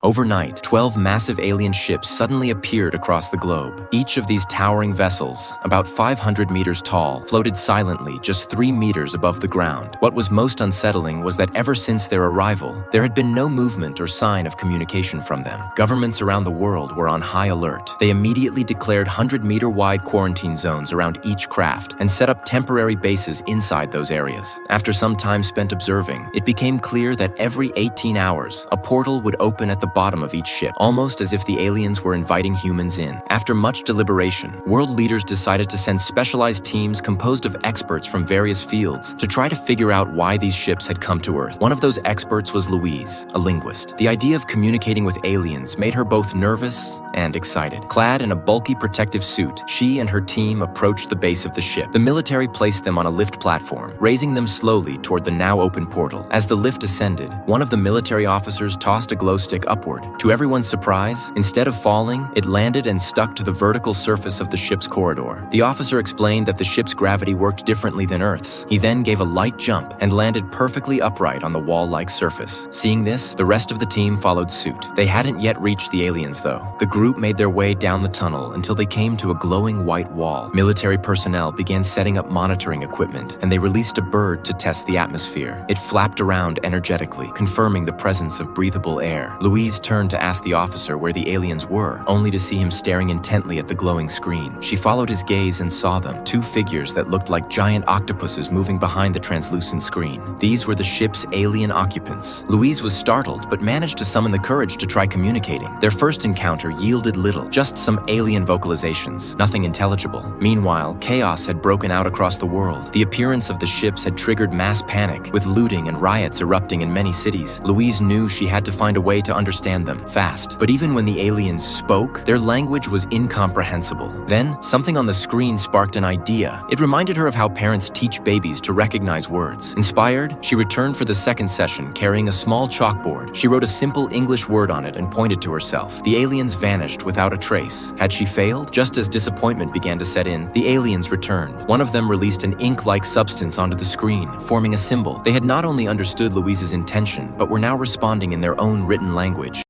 Overnight, 12 massive alien ships suddenly appeared across the globe. Each of these towering vessels, about 500 meters tall, floated silently just 3 meters above the ground. What was most unsettling was that ever since their arrival, there had been no movement or sign of communication from them. Governments around the world were on high alert. They immediately declared 100-meter-wide quarantine zones around each craft and set up temporary bases inside those areas. After some time spent observing, it became clear that every 18 hours, a portal would open at the bottom of each ship, almost as if the aliens were inviting humans in. After much deliberation, world leaders decided to send specialized teams composed of experts from various fields to try to figure out why these ships had come to Earth. One of those experts was Louise, a linguist. The idea of communicating with aliens made her both nervous and excited. Clad in a bulky protective suit, she and her team approached the base of the ship. The military placed them on a lift platform, raising them slowly toward the now open portal. As the lift ascended, one of the military officers tossed a glow stick upward. To everyone's surprise, instead of falling, it landed and stuck to the vertical surface of the ship's corridor. The officer explained that the ship's gravity worked differently than Earth's. He then gave a light jump and landed perfectly upright on the wall-like surface. Seeing this, the rest of the team followed suit. They hadn't yet reached the aliens, though. The group made their way down the tunnel until they came to a glowing white wall. Military personnel began setting up monitoring equipment, and they released a bird to test the atmosphere. It flapped around energetically, confirming the presence of breathable air. Louise turned to ask the officer where the aliens were, only to see him staring intently at the glowing screen. She followed his gaze and saw them, two figures that looked like giant octopuses moving behind the translucent screen. These were the ship's alien occupants. Louise was startled, but managed to summon the courage to try communicating. Their first encounter yielded little, just some alien vocalizations, nothing intelligible. Meanwhile, chaos had broken out across the world. The appearance of the ships had triggered mass panic, with looting and riots erupting in many cities. Louise knew she had to find a way to understand them fast. But even when the aliens spoke, their language was incomprehensible. Then, something on the screen sparked an idea. It reminded her of how parents teach babies to recognize words. Inspired, she returned for the second session carrying a small chalkboard. She wrote a simple English word on it and pointed to herself. The aliens vanished without a trace. Had she failed? Just as disappointment began to set in, the aliens returned. One of them released an ink-like substance onto the screen, forming a symbol. They had not only understood Louise's intention, but were now responding in their own written language.